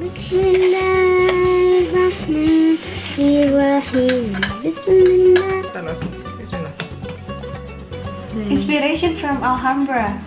Bismillahirrahmanirrahim. Bismillah. Bismillah. Inspiration from Alhambra.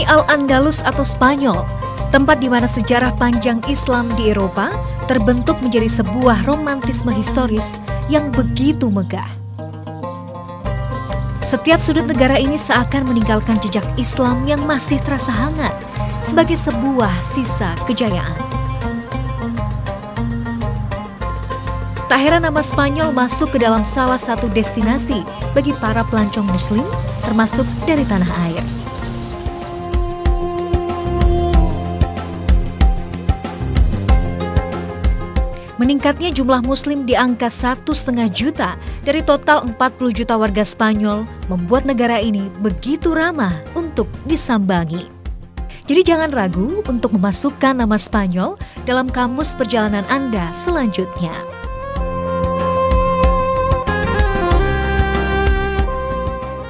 Al-Andalus atau Spanyol, tempat di mana sejarah panjang Islam di Eropa terbentuk menjadi sebuah romantisme historis yang begitu megah. Setiap sudut negara ini seakan meninggalkan jejak Islam yang masih terasa hangat sebagai sebuah sisa kejayaan. Tak heran nama Spanyol masuk ke dalam salah satu destinasi bagi para pelancong Muslim, termasuk dari tanah air. Meningkatnya jumlah Muslim di angka 1,5 juta dari total 40 juta warga Spanyol membuat negara ini begitu ramah untuk disambangi. Jadi jangan ragu untuk memasukkan nama Spanyol dalam kamus perjalanan Anda selanjutnya.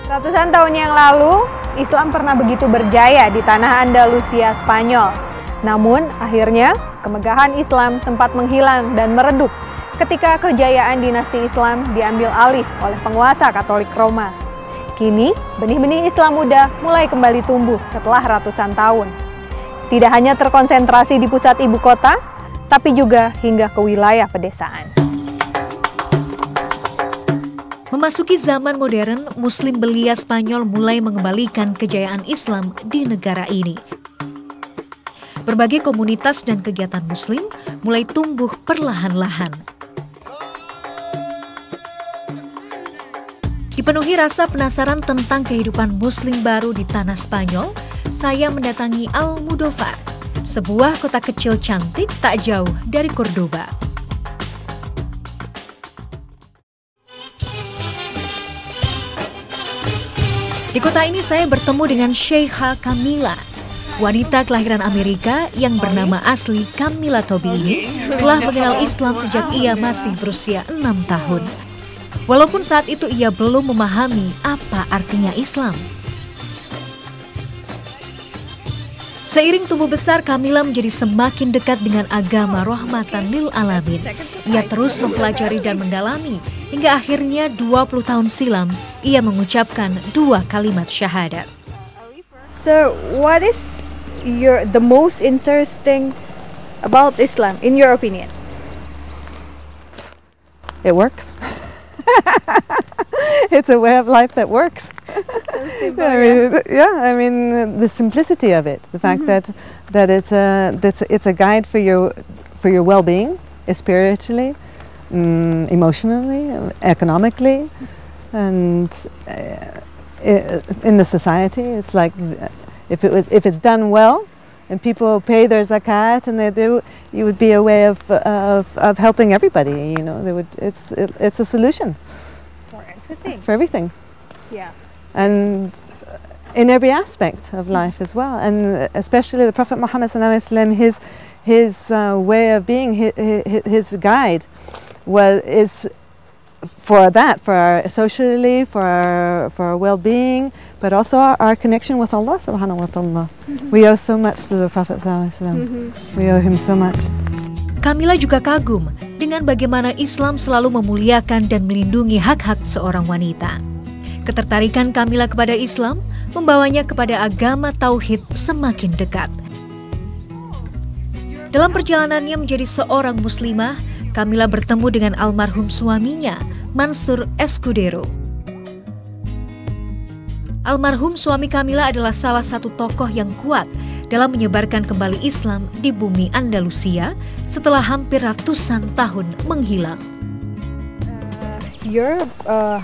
Ratusan tahun yang lalu, Islam pernah begitu berjaya di tanah Andalusia Spanyol. Namun, akhirnya kemegahan Islam sempat menghilang dan meredup ketika kejayaan dinasti Islam diambil alih oleh penguasa Katolik Roma. Kini, benih-benih Islam muda mulai kembali tumbuh setelah ratusan tahun. Tidak hanya terkonsentrasi di pusat ibu kota, tapi juga hingga ke wilayah pedesaan. Memasuki zaman modern, Muslim belia Spanyol mulai mengembalikan kejayaan Islam di negara ini. Berbagai komunitas dan kegiatan Muslim mulai tumbuh perlahan-lahan. Dipenuhi rasa penasaran tentang kehidupan Muslim baru di tanah Spanyol, saya mendatangi Almudóvar, sebuah kota kecil cantik tak jauh dari Cordoba. Di kota ini saya bertemu dengan Sheikha Camila, wanita kelahiran Amerika yang bernama asli Camila Tobi ini telah mengenal Islam sejak ia masih berusia 6 tahun. Walaupun saat itu ia belum memahami apa artinya Islam. Seiring tumbuh besar, Camila menjadi semakin dekat dengan agama rahmatan lil alamin. Ia terus mempelajari dan mendalami hingga akhirnya 20 tahun silam ia mengucapkan 2 kalimat syahadat. So, what is the most interesting about Islam, in your opinion? It works. It's a way of life that works. So simple, I mean, the simplicity of it, the fact that it's a guide for your well-being, spiritually, emotionally, economically, and in the society. It's like if it's done well, and people pay their zakat, and it would be a way of helping everybody. You know, it's a solution for everything. Yeah. And in every aspect of life as well, and especially the Prophet Muhammad ﷺ, his way of being, his guide, is for that, for our socially, for our well-being, but also our connection with Allah Subhanahu wa Taala. We owe so much to the Prophet ﷺ. We owe him so much. Camila juga kagum dengan bagaimana Islam selalu memuliakan dan melindungi hak-hak seorang wanita. Ketertarikan Camila kepada Islam membawanya kepada agama tauhid semakin dekat. Dalam perjalanannya menjadi seorang muslimah, Camila bertemu dengan almarhum suaminya, Mansur Escudero. Almarhum suami Camila adalah salah satu tokoh yang kuat dalam menyebarkan kembali Islam di bumi Andalusia setelah hampir ratusan tahun menghilang. Your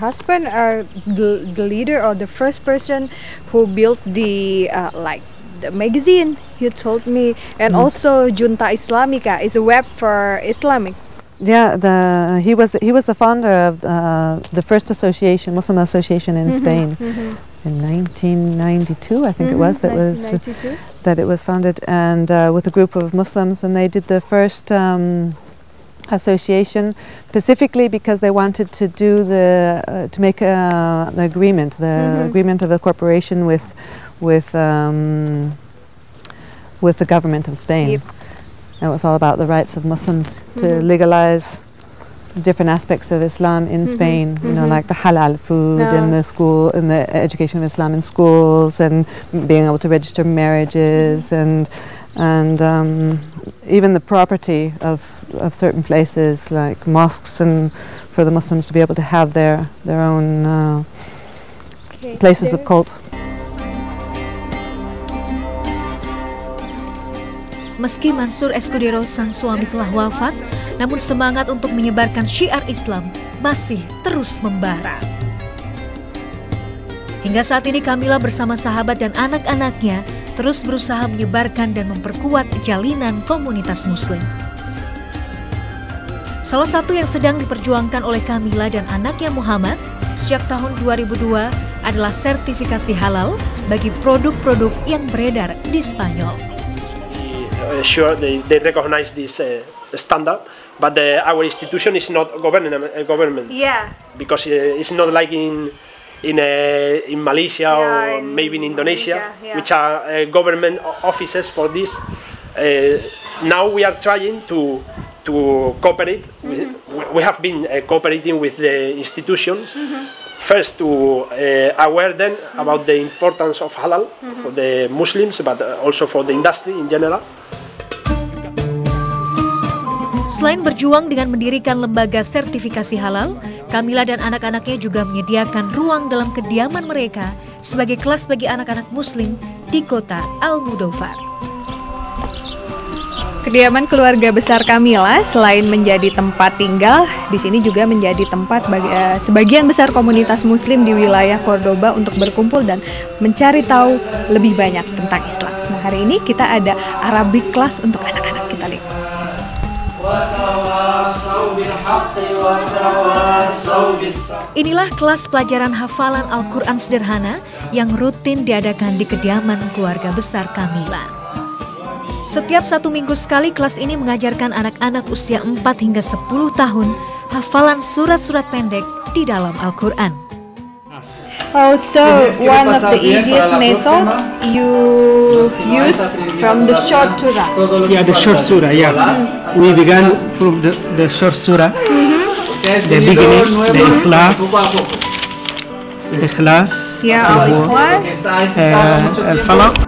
husband are the leader or the first person who built the the magazine, you told me, and also Junta Islamica is a web for Islamic. Yeah, he was the founder of the first association, Muslim association in Spain, in 1992, I think it was. That was 1992. that it was founded, and with a group of Muslims, and they did the first association specifically because they wanted to do to make the agreement, agreement of the corporation with the government of Spain. Yep. It was all about the rights of Muslims to legalize different aspects of Islam in Spain. You know, like the halal food in the school, and the education of Islam in schools, and being able to register marriages, and even the property of certain places like mosques, and for the Muslims to be able to have their own places of cult. Meski Mansur Escudero sang suami telah wafat, namun semangat untuk menyebarkan syiar Islam masih terus membara. Hingga saat ini Kamila bersama sahabat dan anak-anaknya terus berusaha menyebarkan dan memperkuat jalinan komunitas Muslim. Salah satu yang sedang diperjuangkan oleh Kamila dan anaknya Muhammad sejak tahun 2002 adalah sertifikasi halal bagi produk-produk yang beredar di Spanyol. Sure, they recognize this standard, but our institution is not government. Yeah. Because it's not like in Malaysia or maybe in Indonesia, which are government offices for this. Now we are trying to cooperate. We have been cooperating with the institutions. First to aware them about the importance of halal for the Muslims, but also for the industry in general. Selain berjuang dengan mendirikan lembaga sertifikasi halal, Kamila dan anak-anaknya juga menyediakan ruang dalam kediaman mereka sebagai kelas bagi anak-anak Muslim di kota Almudóvar. Kediaman keluarga besar Kamila selain menjadi tempat tinggal, di sini juga menjadi tempat bagi sebagian besar komunitas Muslim di wilayah Cordoba untuk berkumpul dan mencari tahu lebih banyak tentang Islam. Nah, hari ini kita ada Arabic class untuk anak-anak, kita lihat. Inilah kelas pelajaran hafalan Al-Quran sederhana yang rutin diadakan di kediaman keluarga besar Kamila. Setiap 1 minggu sekali kelas ini mengajarkan anak-anak usia 4 hingga 10 tahun hafalan surat-surat pendek di dalam Al-Quran. Oh, so one of the easiest method you use from the short surah. Yeah, the short surah. Yeah, we began from the short surah. The beginning, the Ikhlas, Al-Falaq.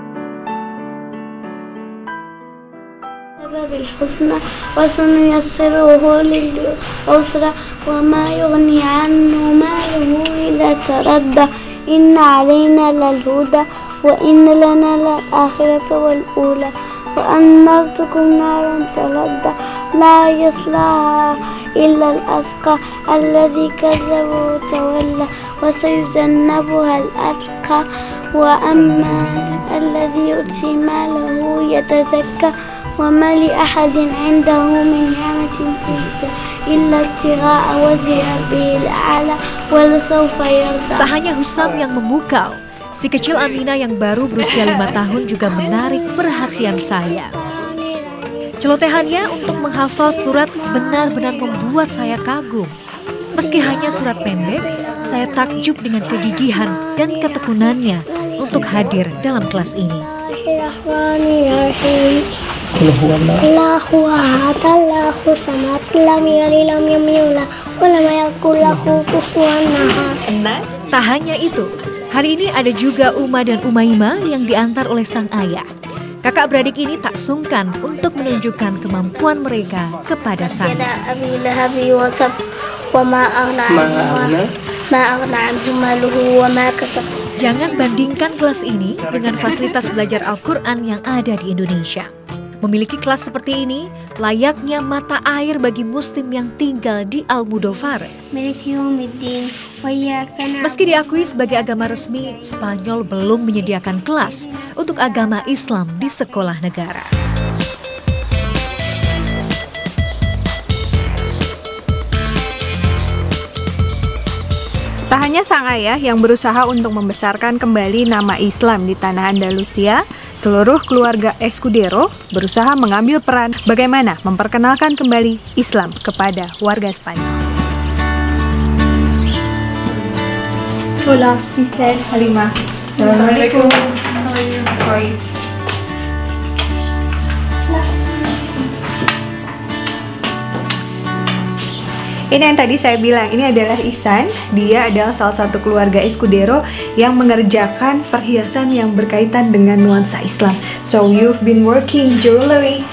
بالحسنى وسنيسره للعسرى وما يغني عنه ماله إذا تردى إن علينا للهدى وإن لنا للآخرة والأولى وأنذرتكم نارا تلظى لا يصلاها إلا الأشقى الذي كذب وتولى وسيجنبها الأتقى وأما الذي يؤتي ماله يتزكى وما لأحد عنده من نعمة تجزى إلا ابتغاء وجه ربه الأعلى ولسوف يرضى. Tak hanya Husam yang memukau, si kecil Amina yang baru berusia 5 tahun juga menarik perhatian saya. Celotehannya untuk menghafal surat benar-benar membuat saya kagum. Meski hanya surat pendek, saya takjub dengan kegigihan dan ketekunannya untuk hadir dalam kelas ini. Allahu ahad, Allahu samad, lam yalid lam yulad, wa lam yakul lahu kufuwan ahad. Tak hanya itu, hari ini ada juga Uma dan Umaima yang diantar oleh sang ayah. Kakak beradik ini tak sungkan untuk menunjukkan kemampuan mereka kepada saya. Jangan bandingkan kelas ini dengan fasilitas belajar Al-Quran yang ada di Indonesia. Memiliki kelas seperti ini layaknya mata air bagi muslim yang tinggal di Almudóvar. Meski diakui sebagai agama resmi, Spanyol belum menyediakan kelas untuk agama Islam di sekolah negara. Tak hanya sang ayah yang berusaha untuk membesarkan kembali nama Islam di tanah Andalusia, seluruh keluarga Escudero berusaha mengambil peran bagaimana memperkenalkan kembali Islam kepada warga Spanyol. Hola, Isel, Halimah. Assalamualaikum. How are you? Ini yang tadi saya bilang, ini adalah Ihsan. Dia adalah salah satu keluarga Escudero yang mengerjakan perhiasan yang berkaitan dengan nuansa Islam. So you've been working jewelry.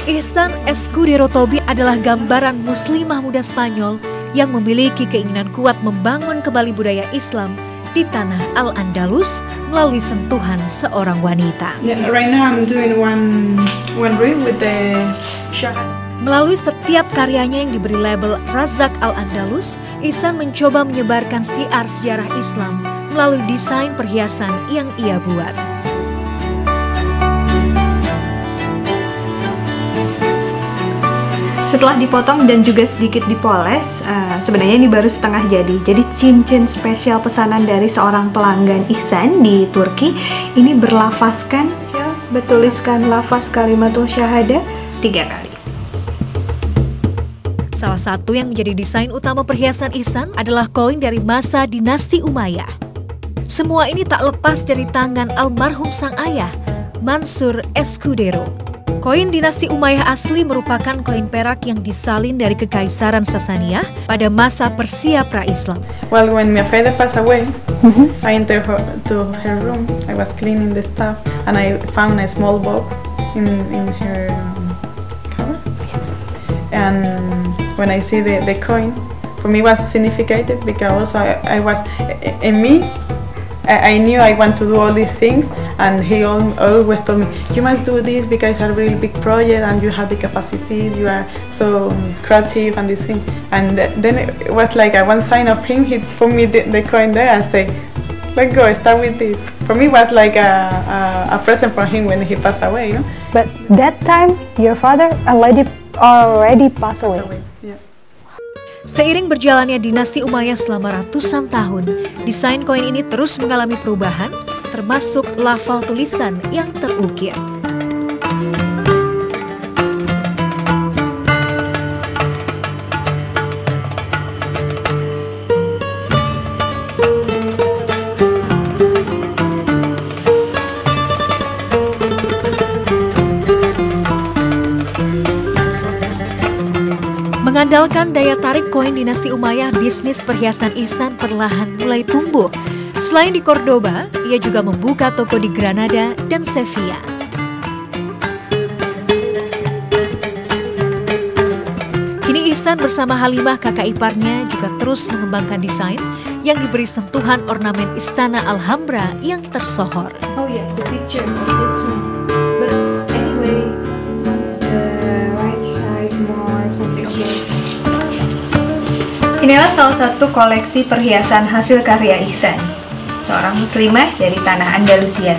Ihsan Escudero Tobi adalah gambaran muslimah muda Spanyol yang memiliki keinginan kuat membangun kembali budaya Islam di tanah Al-Andalus melalui sentuhan seorang wanita. Yeah, right now I'm doing one ring with the shahada. Melalui setiap karyanya yang diberi label Razak Al-Andalus, Ihsan mencoba menyebarkan siar sejarah Islam melalui desain perhiasan yang ia buat. Setelah dipotong dan juga sedikit dipoles, sebenarnya ini baru setengah jadi. Jadi cincin spesial pesanan dari seorang pelanggan Ihsan di Turki ini berlafazkan, bertuliskan lafaz kalimatul syahadah 3 kali. Salah satu yang menjadi desain utama perhiasan Ihsan adalah koin dari masa dinasti Umayyah. Semua ini tak lepas dari tangan almarhum sang ayah, Mansur Escudero. Koin dinasti Umayyah asli merupakan koin perak yang disalin dari Kekaisaran Sasaniyah pada masa Persia pra-Islam. Well, when my father passed away, I entered to her room. I was cleaning the stuff and I found a small box in her cover. And when I see the coin, for me was significant because I was, in me, I knew I want to do all these things, and he always told me, you must do this because it's a really big project and you have the capacity, you are so creative and this thing. And then it was like one sign of him, he put me the coin there and say, let's go, start with this. For me it was like a present from him when he passed away, you know. But that time, your father already passed away. Yeah. Seiring berjalannya dinasti Umayyah selama ratusan tahun, desain koin ini terus mengalami perubahan, termasuk lafal tulisan yang terukir. Mengandalkan daya tarik koin dinasti Umayyah, bisnis perhiasan Ihsan perlahan mulai tumbuh. Selain di Cordoba, ia juga membuka toko di Granada dan Sevilla. Kini Ihsan bersama Halimah, kakak iparnya, juga terus mengembangkan desain yang diberi sentuhan ornamen Istana Alhambra yang tersohor. Oh yeah, the picture of this one. But anyway, the right side more something here. Inilah salah satu koleksi perhiasan hasil karya Ihsan, seorang muslimah dari tanah Andalusia.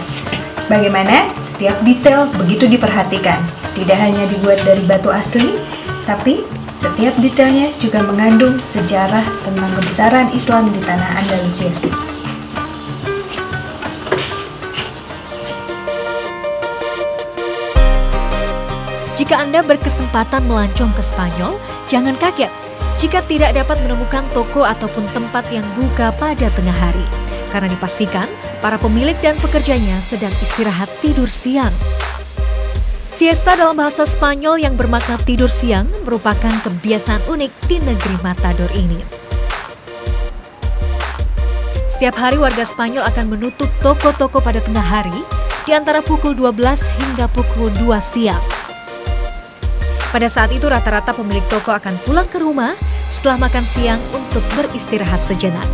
Bagaimana setiap detail begitu diperhatikan. Tidak hanya dibuat dari batu asli, tapi setiap detailnya juga mengandung sejarah tentang kebesaran Islam di tanah Andalusia. Jika Anda berkesempatan melancong ke Spanyol, jangan kaget jika tidak dapat menemukan toko ataupun tempat yang buka pada tengah hari. Karena dipastikan para pemilik dan pekerjanya sedang istirahat tidur siang. Siesta dalam bahasa Spanyol yang bermakna tidur siang merupakan kebiasaan unik di negeri Matador ini. Setiap hari warga Spanyol akan menutup toko-toko pada tengah hari di antara pukul 12 hingga pukul 2 siang. Pada saat itu rata-rata pemilik toko akan pulang ke rumah setelah makan siang untuk beristirahat sejenak.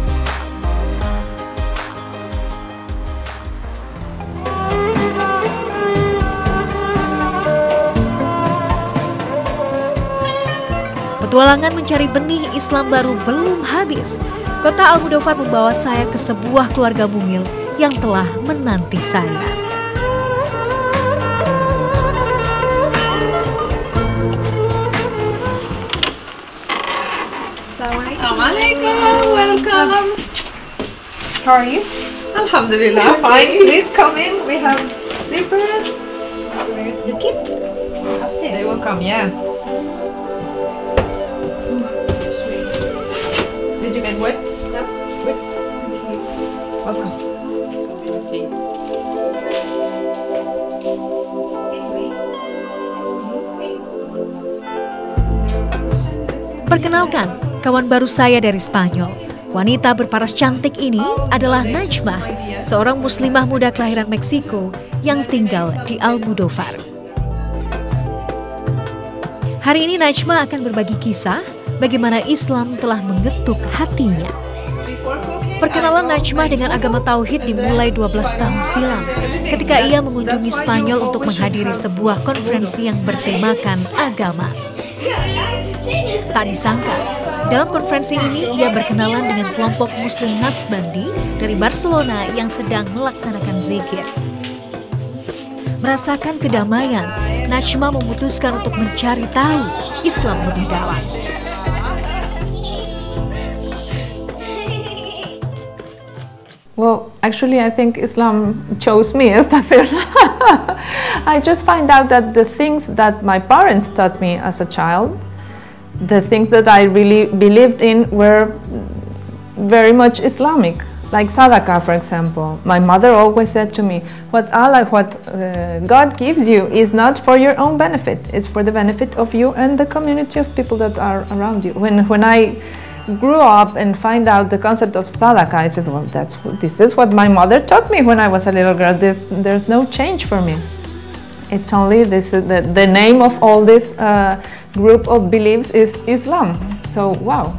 Petualangan mencari benih Islam baru belum habis. Kota Almudóvar membawa saya ke sebuah keluarga mungil yang telah menanti saya. Assalamualaikum, welcome. How are you? Alhamdulillah, fine. Please come in. We have slippers. Where's the kid? Upstairs. They will come, yeah. Did you get wet? No. Wet. Okay. Welcome. Please. Perkenalkan, kawan baru saya dari Spanyol. Wanita berparas cantik ini adalah Najma, seorang muslimah muda kelahiran Meksiko yang tinggal di Almudóvar. Hari ini Najma akan berbagi kisah bagaimana Islam telah mengetuk hatinya. Perkenalan Najma dengan agama Tauhid dimulai 12 tahun silam ketika ia mengunjungi Spanyol untuk menghadiri sebuah konferensi yang bertemakan agama. Tak disangka, dalam konferensi ini ia berkenalan dengan kelompok Muslim Nasbandi dari Barcelona yang sedang melaksanakan zikir. Merasakan kedamaian, Najma memutuskan untuk mencari tahu Islam lebih dalam. Well, actually, I think Islam chose me, astaghfirullah. I just find out that the things that my parents taught me as a child, the things that I really believed in were very much Islamic. Like sadaqah, for example. My mother always said to me, what God gives you is not for your own benefit. It's for the benefit of you and the community of people that are around you. When I grew up and find out the concept of sadaqah, I said, well, this is what my mother taught me when I was a little girl. There's no change for me. It's only this, the name of all this group of beliefs is Islam. So, wow.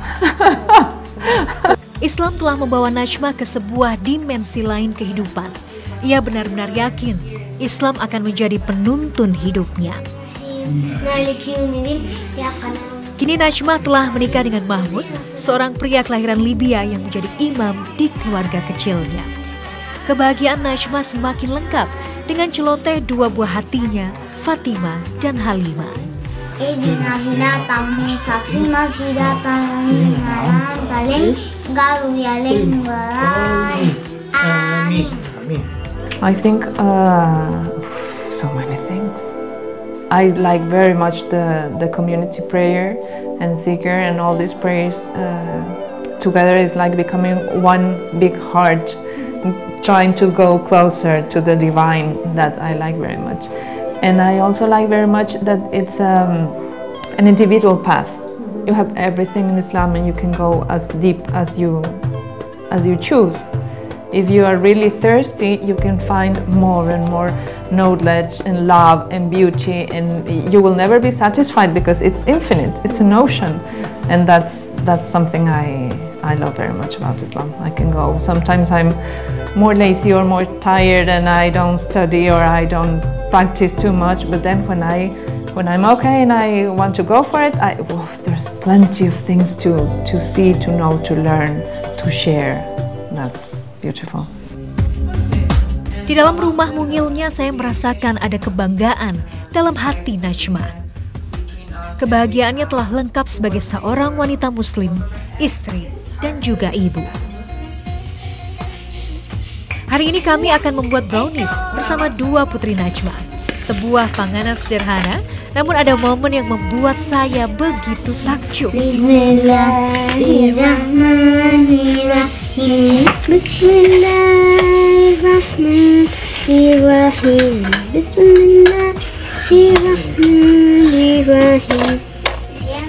Islam telah membawa Najma ke sebuah dimensi lain kehidupan. Ia benar-benar yakin Islam akan menjadi penuntun hidupnya. Kini Najma telah menikah dengan Mahmud, seorang pria kelahiran Libya yang menjadi imam di keluarga kecilnya. Kebahagiaan Najma semakin lengkap dengan celoteh dua buah hatinya, Fatima dan Halimah. I think so many things. I like very much the community prayer and zikr, and all these prayers together is like becoming one big heart, trying to go closer to the divine. That I like very much. And I also like very much that it's an individual path. You have everything in Islam and you can go as deep as you choose. If you are really thirsty, you can find more and more knowledge and love and beauty, and you will never be satisfied because it's infinite. It's an ocean, and that's something I love very much about Islam. I can go. Sometimes I'm more lazy or more tired and I don't study or I don't practice too much, but then when I'm okay and I want to go for it, there's plenty of things to see, to know, to learn, to share. That's beautiful. Di dalam rumah mungilnya saya merasakan ada kebanggaan dalam hati Najma. Kebahagiaannya telah lengkap sebagai seorang wanita muslim, istri, dan juga ibu. Hari ini kami akan membuat brownies bersama dua putri Najma. Sebuah panganan sederhana, namun ada momen yang membuat saya begitu takjub. Bismillahirrahmanirrahim. Bismillahirrahmanirrahim. Bismillahirrahmanirrahim.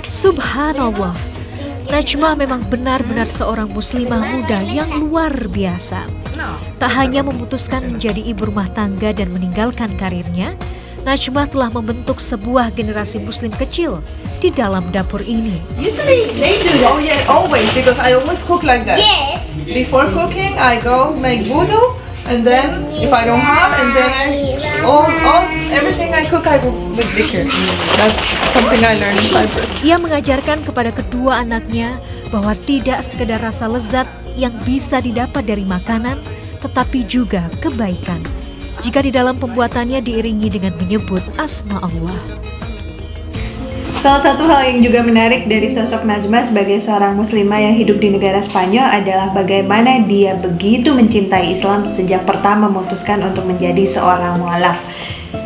Subhanallah, Najma memang benar-benar seorang muslimah muda yang luar biasa. Tak hanya memutuskan menjadi ibu rumah tangga dan meninggalkan karirnya, Najma telah membentuk sebuah generasi muslim kecil di dalam dapur ini. Usually they do, always, because I always cook like that. Yes. Before cooking, I go make wudu and then if I don't have, and then everything I cook I cook with liquor. That's something I learned in Cyprus. Ia mengajarkan kepada kedua anaknya bahwa tidak sekedar rasa lezat yang bisa didapat dari makanan, tetapi juga kebaikan jika di dalam pembuatannya diiringi dengan menyebut asma Allah. Salah satu hal yang juga menarik dari sosok Najma sebagai seorang muslimah yang hidup di negara Spanyol adalah bagaimana dia begitu mencintai Islam sejak pertama memutuskan untuk menjadi seorang mu'alaf.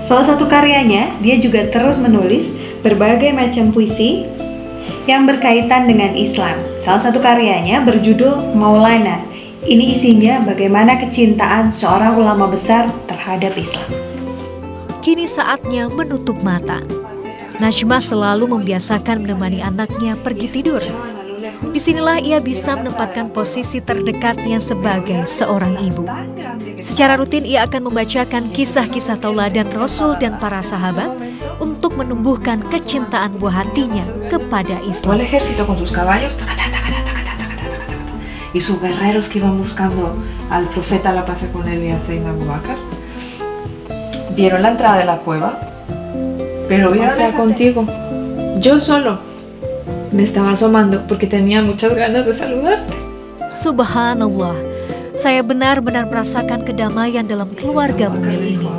Salah satu karyanya, dia juga terus menulis berbagai macam puisi yang berkaitan dengan Islam. Salah satu karyanya berjudul Maulana. Ini isinya bagaimana kecintaan seorang ulama besar terhadap Islam. Kini saatnya menutup mata. Najma selalu membiasakan menemani anaknya pergi tidur. Disinilah ia bisa menempatkan posisi terdekatnya sebagai seorang ibu. Secara rutin ia akan membacakan kisah-kisah tauladan Rasul dan para sahabat untuk menumbuhkan kecintaan buah hatinya kepada Islam. El ejército con sus caballos y sus guerreros que iban buscando al profeta, la paz con él y a Sayyidina Abu Bakr. Vieron la entrada de la cueva, pero pasé contigo. Yo solo me estaba asomando porque tenía muchas ganas de saludarte. Subhanallah, saya benar-benar merasakan kedamaian dalam keluarga mungil ini.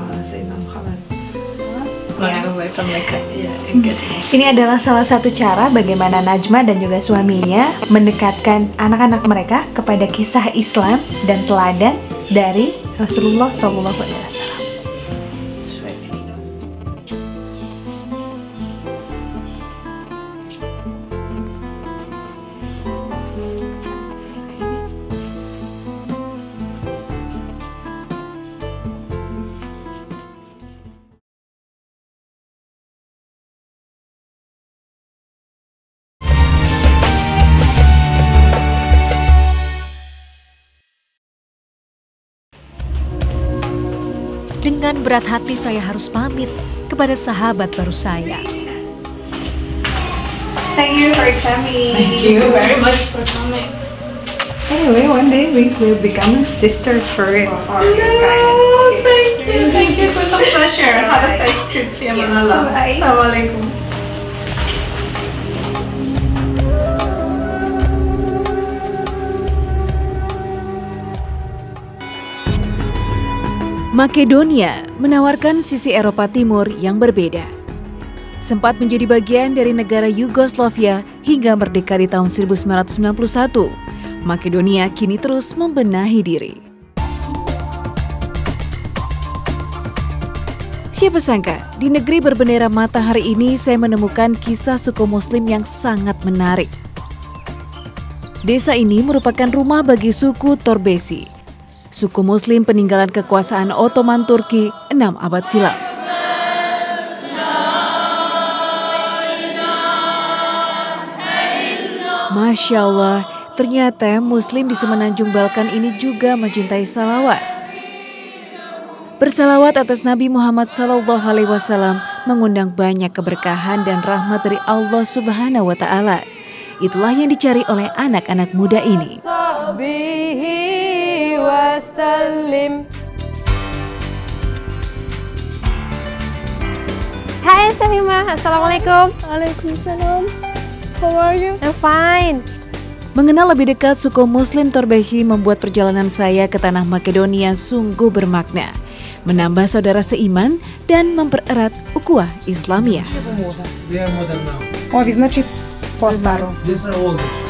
Ini adalah salah satu cara bagaimana Najma dan juga suaminya mendekatkan anak-anak mereka kepada kisah Islam dan teladan dari Rasulullah SAW. Dengan berat hati saya harus pamit kepada sahabat baru saya. Thank you for coming. Thank you very much for coming. Anyway, one day we will become sisters for real. Oh, thank you. It was a pleasure. Have a safe trip. Bye. Assalamualaikum. Makedonia menawarkan sisi Eropa Timur yang berbeda. Sempat menjadi bagian dari negara Yugoslavia hingga merdeka di tahun 1991, Makedonia kini terus membenahi diri. Siapa sangka, di negeri berbendera matahari ini saya menemukan kisah suku Muslim yang sangat menarik. Desa ini merupakan rumah bagi suku Torbesi, suku Muslim peninggalan kekuasaan Ottoman Turki 6 abad silam. Masya Allah, ternyata Muslim di Semenanjung Balkan ini juga mencintai salawat. Bersalawat atas Nabi Muhammad SAW mengundang banyak keberkahan dan rahmat dari Allah Subhanahu wa Ta'ala. Itulah yang dicari oleh anak-anak muda ini. Hai Safima, Assalamualaikum. Waalaikumsalam. How are you? I'm fine. Mengenal lebih dekat suku Muslim Torbesi membuat perjalanan saya ke tanah Makedonia sungguh bermakna, menambah saudara seiman dan mempererat ukhuwah Islamiyah. They are modern now. Ovi znači po starom. These are older.